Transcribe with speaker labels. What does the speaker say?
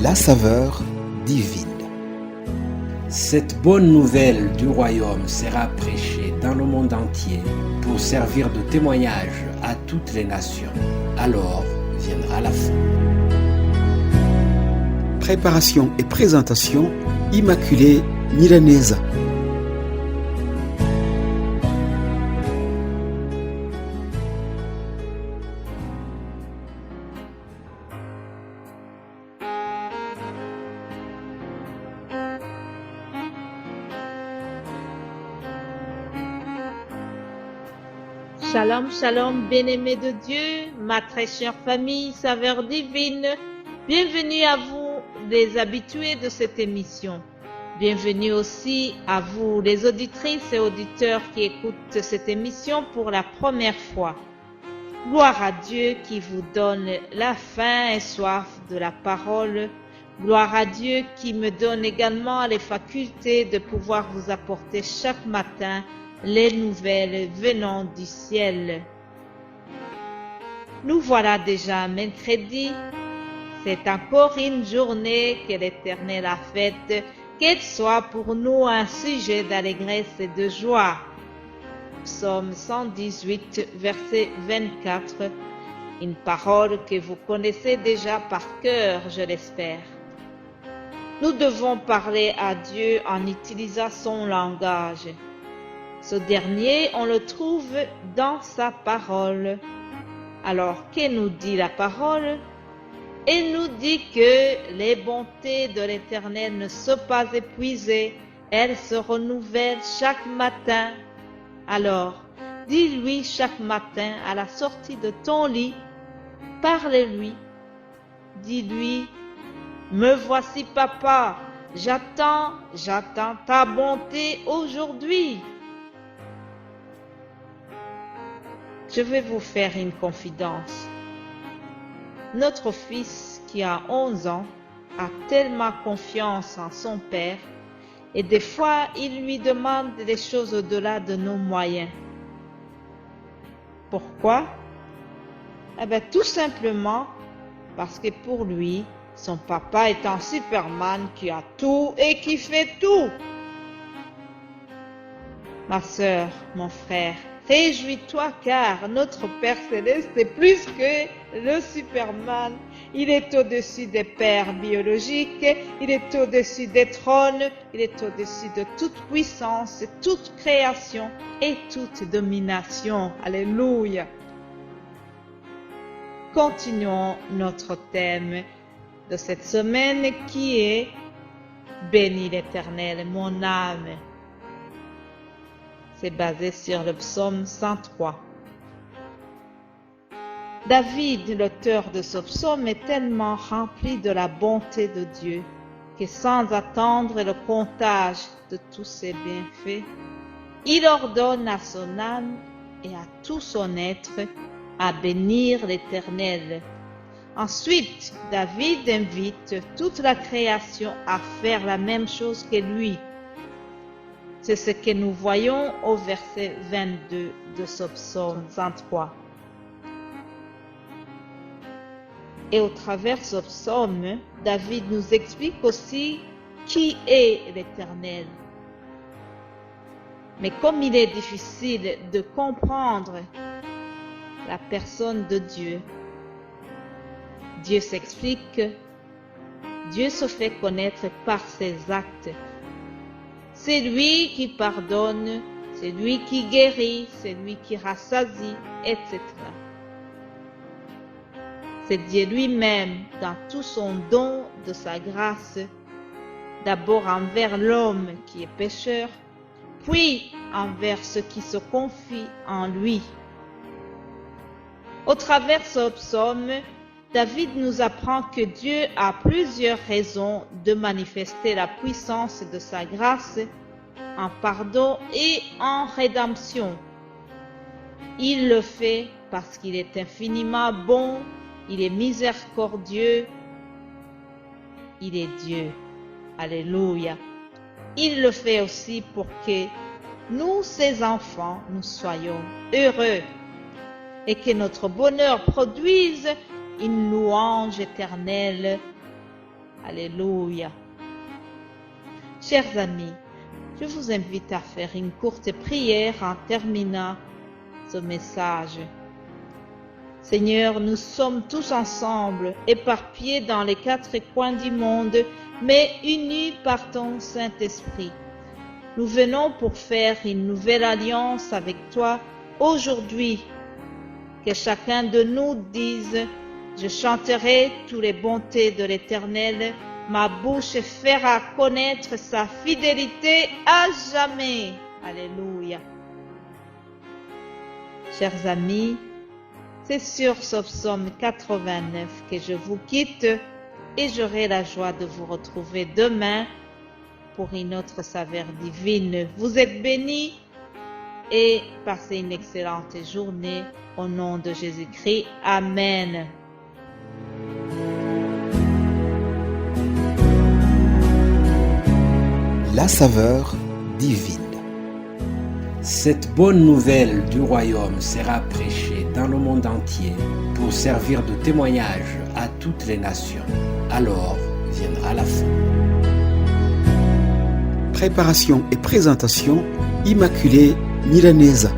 Speaker 1: la saveur divine.
Speaker 2: Cette bonne nouvelle du royaume sera prêchée dans le monde entier pour servir de témoignage à toutes les nations. Alors viendra la fin.
Speaker 1: Préparation et présentation, Immaculée Milanesa.
Speaker 3: Shalom, shalom, bien-aimés de Dieu, ma très chère famille, saveur divine. Bienvenue à vous, les habitués de cette émission. Bienvenue aussi à vous, les auditrices et auditeurs qui écoutent cette émission pour la première fois. Gloire à Dieu qui vous donne la faim et soif de la parole. Gloire à Dieu qui me donne également les facultés de pouvoir vous apporter chaque matin les nouvelles venant du ciel. Nous voilà déjà mercredi. C'est encore une journée que l'Éternel a faite, qu'elle soit pour nous un sujet d'allégresse et de joie. Psaume 118, verset 24, une parole que vous connaissez déjà par cœur, je l'espère. Nous devons parler à Dieu en utilisant son langage. Ce dernier, on le trouve dans sa parole. Alors, que nous dit la parole? Elle nous dit que les bontés de l'Éternel ne sont pas épuisées, elles se renouvellent chaque matin. Alors, dis-lui chaque matin à la sortie de ton lit, parle-lui, dis-lui, me voici papa, j'attends ta bonté aujourd'hui. Je vais vous faire une confidence. Notre fils qui a 11 ans a tellement confiance en son père et des fois il lui demande des choses au-delà de nos moyens. Pourquoi? Tout simplement parce que pour lui, son papa est un Superman qui a tout et qui fait tout. Ma sœur, mon frère, réjouis-toi car notre Père Céleste est plus que le Superman. Il est au-dessus des pères biologiques, il est au-dessus des trônes, il est au-dessus de toute puissance, toute création et toute domination. Alléluia. Continuons notre thème de cette semaine qui est « Bénis l'Éternel, mon âme ». C'est basé sur le psaume 103. David, l'auteur de ce psaume, est tellement rempli de la bonté de Dieu que sans attendre le comptage de tous ses bienfaits, il ordonne à son âme et à tout son être à bénir l'Éternel. Ensuite, David invite toute la création à faire la même chose que lui. C'est ce que nous voyons au verset 22 de ce psaume 103. Et au travers de ce psaume, David nous explique aussi qui est l'Éternel. Mais comme il est difficile de comprendre la personne de Dieu, Dieu s'explique, Dieu se fait connaître par ses actes. C'est lui qui pardonne, c'est lui qui guérit, c'est lui qui rassasie, etc. C'est Dieu lui-même dans tout son don de sa grâce, d'abord envers l'homme qui est pécheur, puis envers ceux qui se confient en lui. Au travers de ce psaume, David nous apprend que Dieu a plusieurs raisons de manifester la puissance de sa grâce en pardon et en rédemption. Il le fait parce qu'il est infiniment bon, il est miséricordieux, il est Dieu. Alléluia. Il le fait aussi pour que nous, ses enfants, nous soyons heureux et que notre bonheur produise une louange éternelle Alléluia. Chers amis, je vous invite à faire une courte prière en terminant ce message. Seigneur, nous sommes tous ensemble, éparpillés dans les 4 coins du monde, mais unis par ton Saint-Esprit. Nous venons pour faire une nouvelle alliance avec toi aujourd'hui. Que chacun de nous dise: je chanterai toutes les bontés de l'Éternel, ma bouche fera connaître sa fidélité à jamais. Alléluia. Chers amis, c'est sur ce psaume 89 que je vous quitte et j'aurai la joie de vous retrouver demain pour une autre saveur divine. Vous êtes bénis et passez une excellente journée au nom de Jésus-Christ. Amen.
Speaker 1: La saveur divine.
Speaker 2: Cette bonne nouvelle du royaume sera prêchée dans le monde entier pour servir de témoignage à toutes les nations. Alors viendra la fin.
Speaker 1: Préparation et présentation, Immaculée Milanesa.